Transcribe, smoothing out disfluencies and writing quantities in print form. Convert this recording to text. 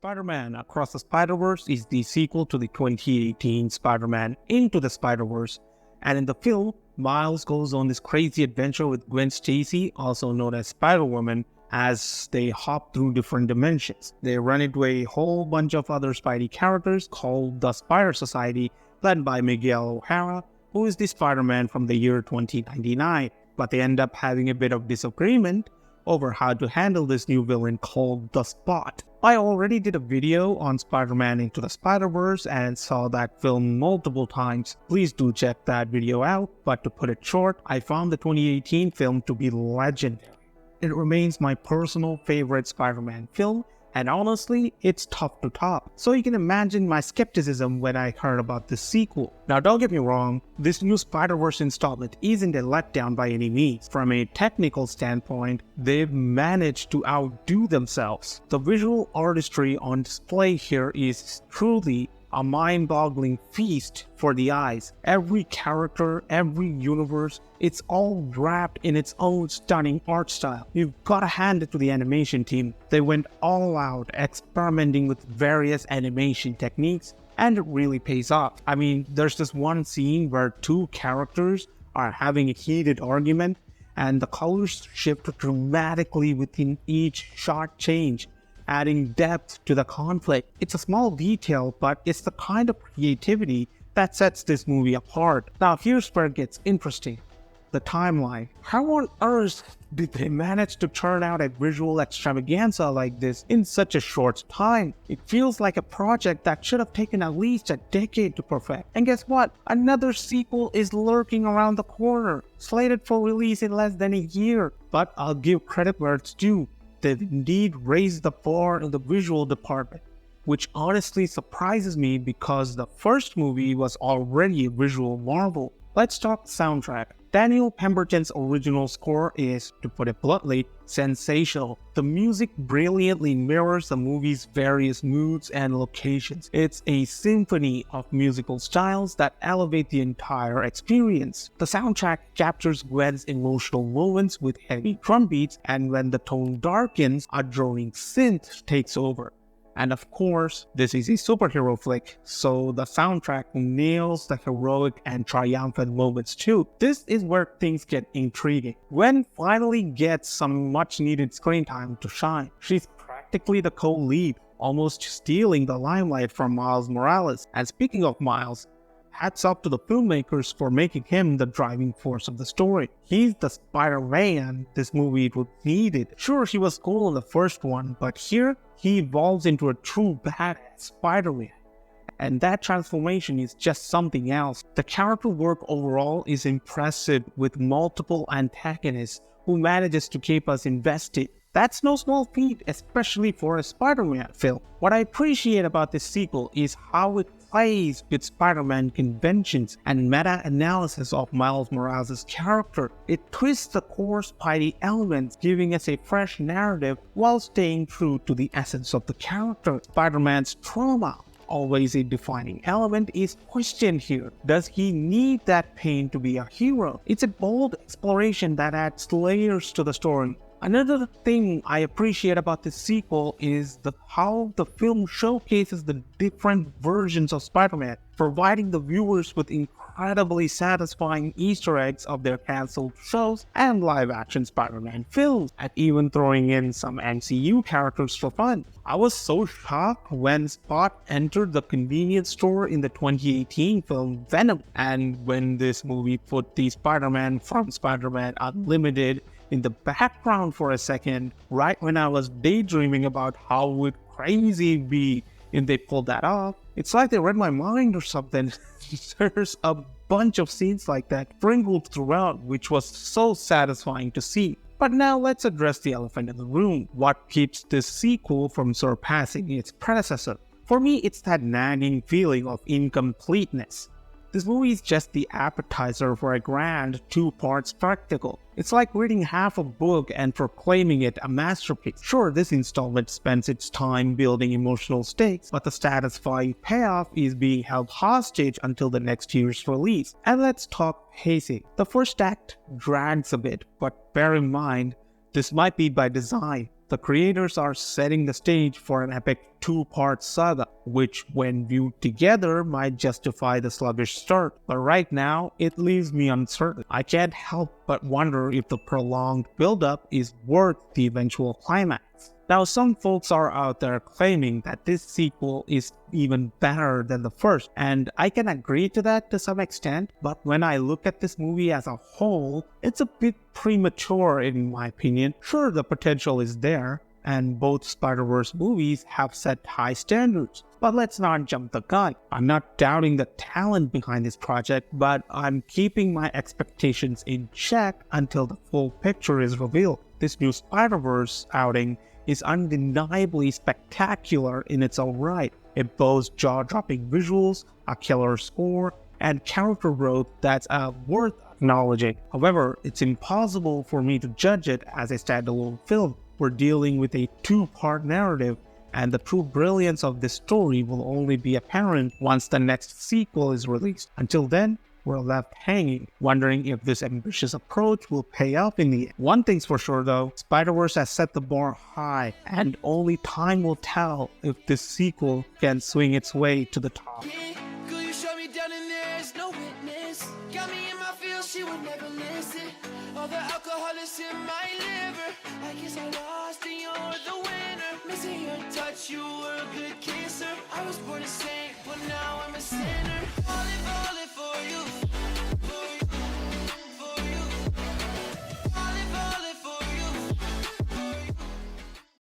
Spider-Man Across the Spider-Verse is the sequel to the 2018 Spider-Man Into the Spider-Verse, and in the film, Miles goes on this crazy adventure with Gwen Stacy, also known as Spider-Woman, as they hop through different dimensions. They run into a whole bunch of other Spidey characters called the Spider Society, led by Miguel O'Hara, who is the Spider-Man from the year 2099, but they end up having a bit of disagreement over how to handle this new villain called the Spot. I already did a video on Spider-Man Into the Spider-Verse and saw that film multiple times. Please do check that video out, but to put it short, I found the 2018 film to be legendary. It remains my personal favorite Spider-Man film, and honestly, it's tough to top. So you can imagine my skepticism when I heard about this sequel. Now don't get me wrong, this new Spider-Verse installment isn't a letdown by any means. From a technical standpoint, they've managed to outdo themselves. The visual artistry on display here is truly a mind-boggling feast for the eyes. Every character, every universe, it's all wrapped in its own stunning art style. You've gotta hand it to the animation team. They went all out experimenting with various animation techniques, and it really pays off. I mean, there's this one scene where two characters are having a heated argument, and the colors shift dramatically within each shot change, adding depth to the conflict. It's a small detail, but it's the kind of creativity that sets this movie apart. Now here's where it gets interesting. The timeline. How on earth did they manage to turn out a visual extravaganza like this in such a short time? It feels like a project that should have taken at least a decade to perfect. And guess what? Another sequel is lurking around the corner, slated for release in less than a year. But I'll give credit where it's due. They've indeed raised the bar in the visual department, which honestly surprises me because the first movie was already a visual marvel. Let's talk soundtrack. Daniel Pemberton's original score is, to put it bluntly, sensational. The music brilliantly mirrors the movie's various moods and locations. It's a symphony of musical styles that elevate the entire experience. The soundtrack captures Gwen's emotional moments with heavy drum beats, and when the tone darkens, a droning synth takes over. And of course, this is a superhero flick, so the soundtrack nails the heroic and triumphant moments too. This is where things get intriguing. Gwen finally gets some much needed screen time to shine. She's practically the co-lead, almost stealing the limelight from Miles Morales. And speaking of Miles, hats off to the filmmakers for making him the driving force of the story. He's the Spider-Man this movie needed. Sure, he was cool in the first one, but here he evolves into a true badass Spider-Man. And that transformation is just something else. The character work overall is impressive, with multiple antagonists who manages to keep us invested. That's no small feat, especially for a Spider-Man film. What I appreciate about this sequel is how it plays with Spider-Man conventions and meta-analysis of Miles Morales' character. It twists the core Spidey elements, giving us a fresh narrative while staying true to the essence of the character. Spider-Man's trauma, always a defining element, is questioned here. Does he need that pain to be a hero? It's a bold exploration that adds layers to the story. Another thing I appreciate about this sequel is how the film showcases the different versions of Spider-Man, providing the viewers with incredibly satisfying Easter eggs of their cancelled shows and live-action Spider-Man films, and even throwing in some MCU characters for fun. I was so shocked when Spot entered the convenience store in the 2018 film Venom, and when this movie put the Spider-Man from Spider-Man Unlimited in the background for a second, right when I was daydreaming about how would crazy it'd be if they pulled that off. It's like they read my mind or something. There's a bunch of scenes like that sprinkled throughout, which was so satisfying to see. But now let's address the elephant in the room. What keeps this sequel from surpassing its predecessor? For me, it's that nagging feeling of incompleteness. This movie is just the appetizer for a grand two-part spectacle. It's like reading half a book and proclaiming it a masterpiece. Sure, this installment spends its time building emotional stakes, but the satisfying payoff is being held hostage until the next year's release. And let's talk pacing. The first act drags a bit, but bear in mind, this might be by design. The creators are setting the stage for an epic two-part saga, which when viewed together might justify the sluggish start. But right now, it leaves me uncertain. I can't help but wonder if the prolonged build-up is worth the eventual climax. Now, some folks are out there claiming that this sequel is even better than the first, and I can agree to that to some extent, but when I look at this movie as a whole, it's a bit premature in my opinion. Sure, the potential is there, and both Spider-Verse movies have set high standards. But let's not jump the gun. I'm not doubting the talent behind this project, but I'm keeping my expectations in check until the full picture is revealed. This new Spider-Verse outing is undeniably spectacular in its own right. It boasts jaw-dropping visuals, a killer score, and character growth that's worth acknowledging. However, it's impossible for me to judge it as a standalone film. We're dealing with a two-part narrative, and the true brilliance of this story will only be apparent once the next sequel is released. Until then, we're left hanging, wondering if this ambitious approach will pay off in the end. One thing's for sure though, Spider-Verse has set the bar high, and only time will tell if this sequel can swing its way to the top. She would never listen. All the alcohol is in my liver. I guess I lost and you're the winner. Missing your touch, you were a good kisser.